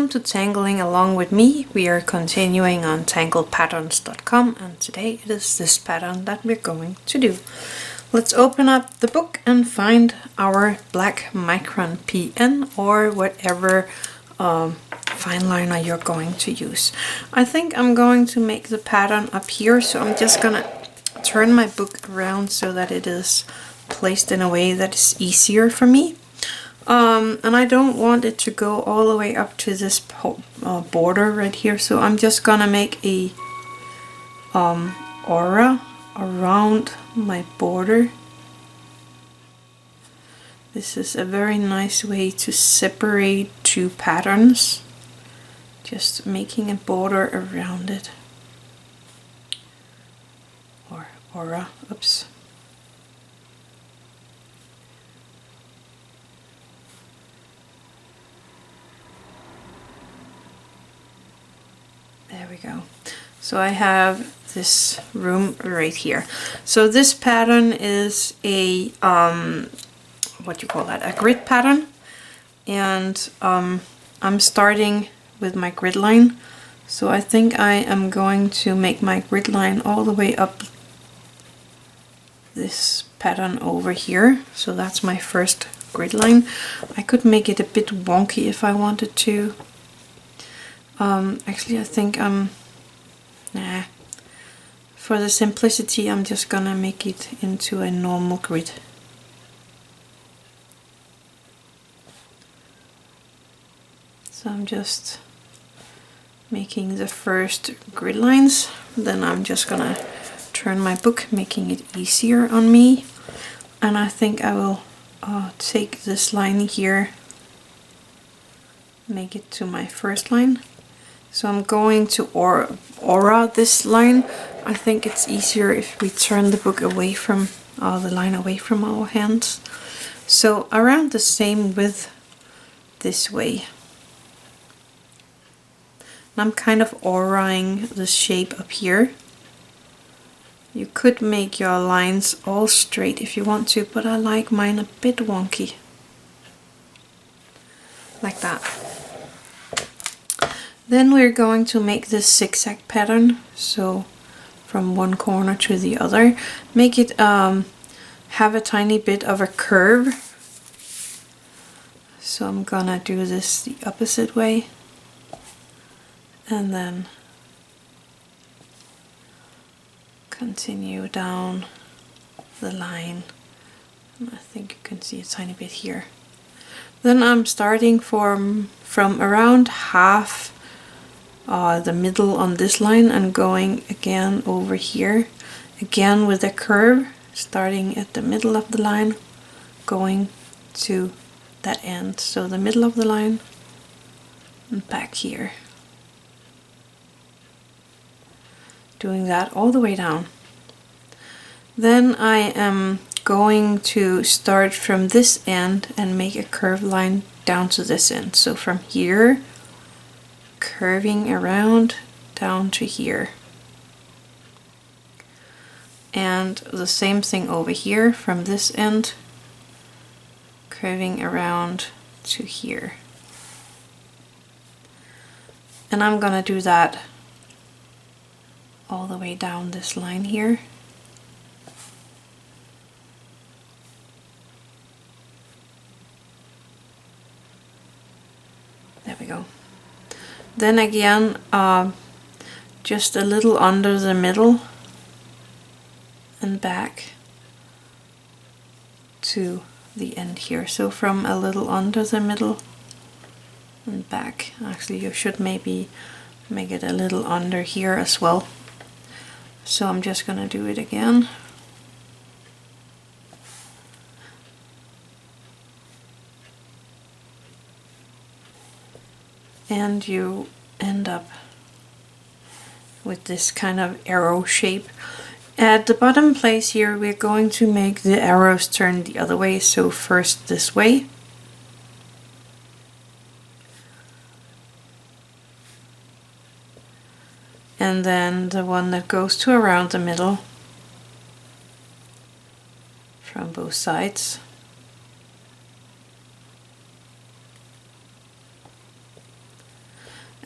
Welcome to Tangling Along with me. We are continuing on tanglepatterns.com and today it is this pattern that we're going to do. Let's open up the book and find our black Micron PN or whatever fine liner you're going to use. I think I'm going to make the pattern up here, so I'm just gonna turn my book around so that it is placed in a way that is easier for me. And I don't want it to go all the way up to this border right here, so I'm just gonna make a aura around my border. This is a very nice way to separate two patterns, just making a border around it, or aura, oops. There we go. So I have this room right here. So this pattern is a what do you call that? A grid pattern, and I'm starting with my grid line. So I think I am going to make my grid line all the way up this pattern over here. So that's my first grid line. I could make it a bit wonky if I wanted to. Actually I think for the simplicity I'm just gonna make it into a normal grid. So I'm just making the first grid lines, then I'm just gonna turn my book, making it easier on me, and I think I will take this line here, make it to my first line. So I'm going to aura this line. I think it's easier if we turn the book away from the line away from our hands. So around the same width this way. And I'm kind of auraing the shape up here. You could make your lines all straight if you want to, but I like mine a bit wonky. Like that. Then we're going to make this zigzag pattern, so from one corner to the other. Make it have a tiny bit of a curve. So I'm gonna do this the opposite way. And then continue down the line. And I think you can see a tiny bit here. Then I'm starting from around half the middle on this line and going again over here, again with a curve, starting at the middle of the line, going to that end. So the middle of the line and back here. Doing that all the way down. Then I am going to start from this end and make a curved line down to this end. So from here, curving around down to here. And the same thing over here from this end, curving around to here. And I'm gonna do that all the way down this line here. There we go. Then again, just a little under the middle and back to the end here. So from a little under the middle and back. Actually, you should maybe make it a little under here as well. So I'm just gonna do it again. And you end up with this kind of arrow shape. At the bottom place here, we're going to make the arrows turn the other way. So first this way. And then the one that goes to around the middle from both sides.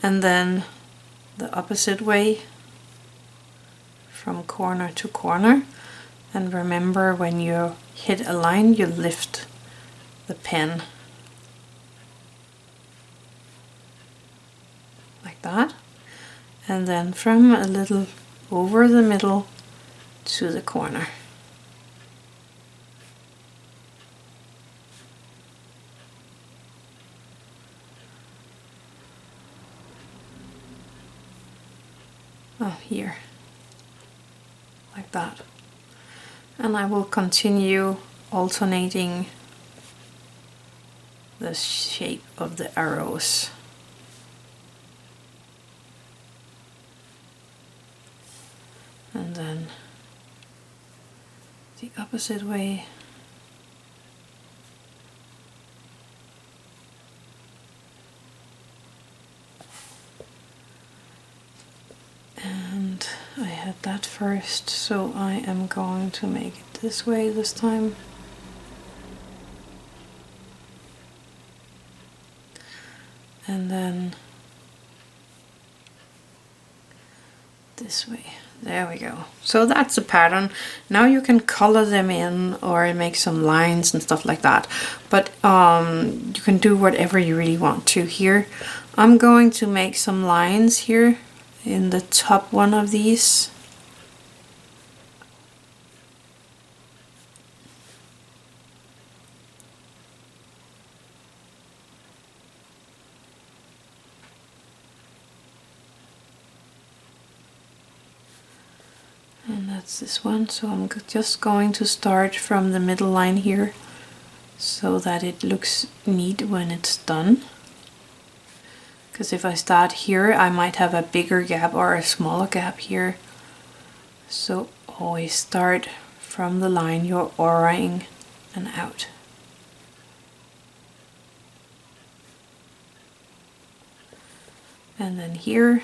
and then the opposite way from corner to corner. And remember, when you hit a line, you lift the pen like that, and then from a little over the middle to the corner. Oh, here, like that. And I will continue alternating the shape of the arrows. And then the opposite way. And I had that first, so I am going to make it this way this time. And then this way. There we go. So that's the pattern. Now you can color them in or make some lines and stuff like that. But you can do whatever you really want to here. I'm going to make some lines here in the top one of these. And that's this one, so I'm just going to start from the middle line here so that it looks neat when it's done. Because if I start here, I might have a bigger gap or a smaller gap here. So always start from the line you're auraing and out. And then here,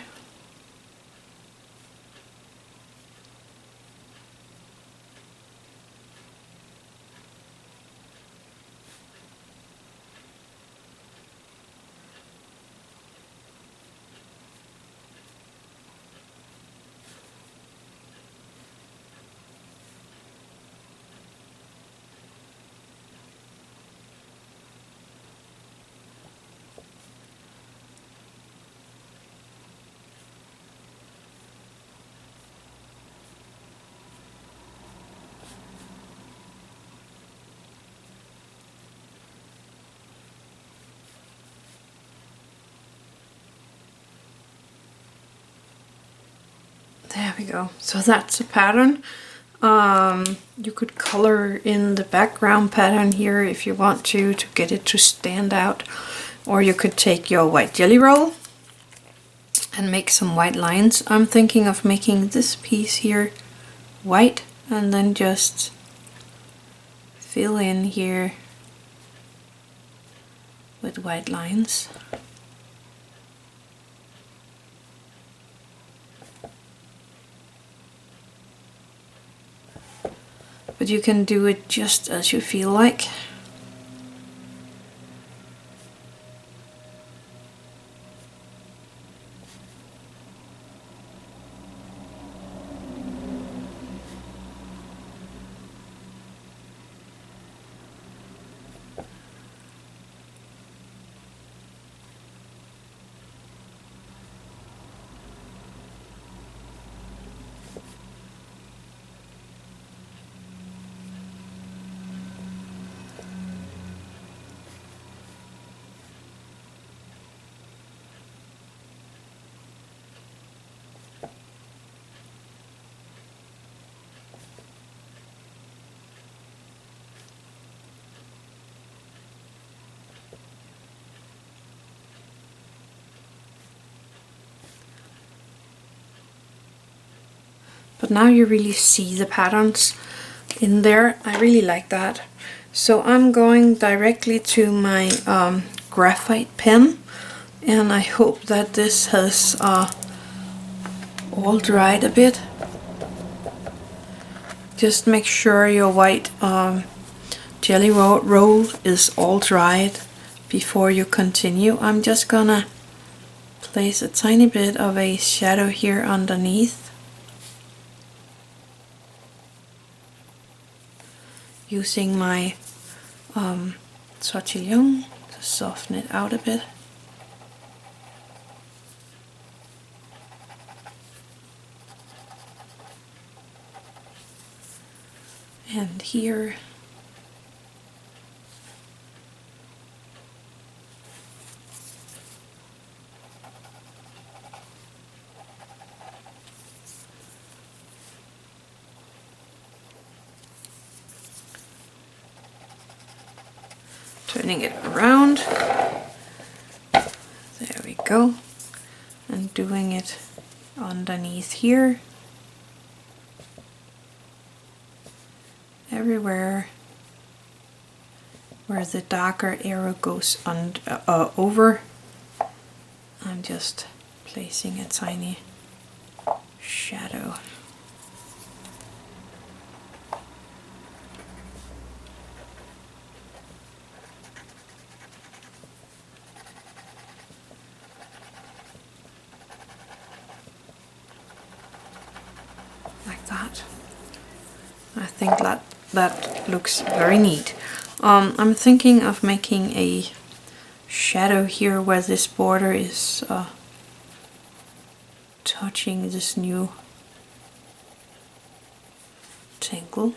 there we go. So that's a pattern. You could color in the background pattern here if you want to get it to stand out. Or you could take your white jelly roll and make some white lines. I'm thinking of making this piece here white and then just fill in here with white lines. But you can do it just as you feel like. But now you really see the patterns in there. I really like that. So I'm going directly to my graphite pen, and I hope that this has all dried a bit. Just make sure your white jelly roll is all dried before you continue. I'm just gonna place a tiny bit of a shadow here underneath, using my Tortillions to soften it out a bit. And here turning it around, there we go, and doing it underneath here, everywhere where the darker arrow goes over. I'm just placing a tiny shadow. Like that. I think that looks very neat. I'm thinking of making a shadow here where this border is touching this new tangle.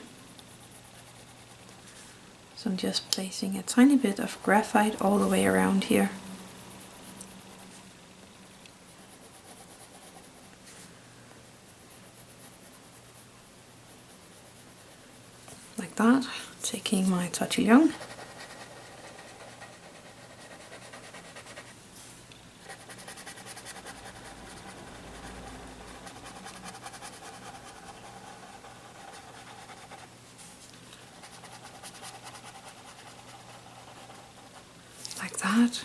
So I'm just placing a tiny bit of graphite all the way around here. Like that, taking my Tortillions. Like that.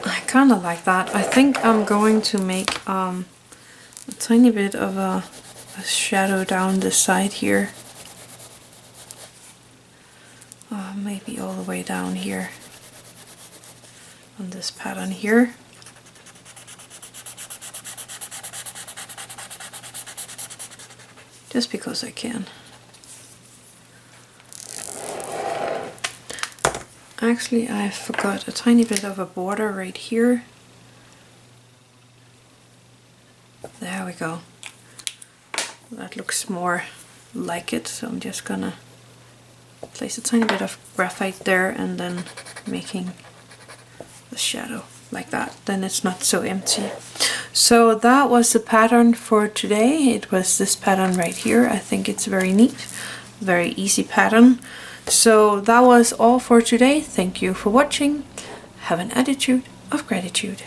I kind of like that. I think I'm going to make a tiny bit of a shadow down the side here. Maybe all the way down here on this pattern here. Just because I can. Actually, I forgot a tiny bit of a border right here. There we go. That looks more like it, so I'm just gonna place a tiny bit of graphite there and then making the shadow like that. Then it's not so empty. So that was the pattern for today. It was this pattern right here. I think it's very neat, very easy pattern. So that was all for today. Thank you for watching. Have an attitude of gratitude.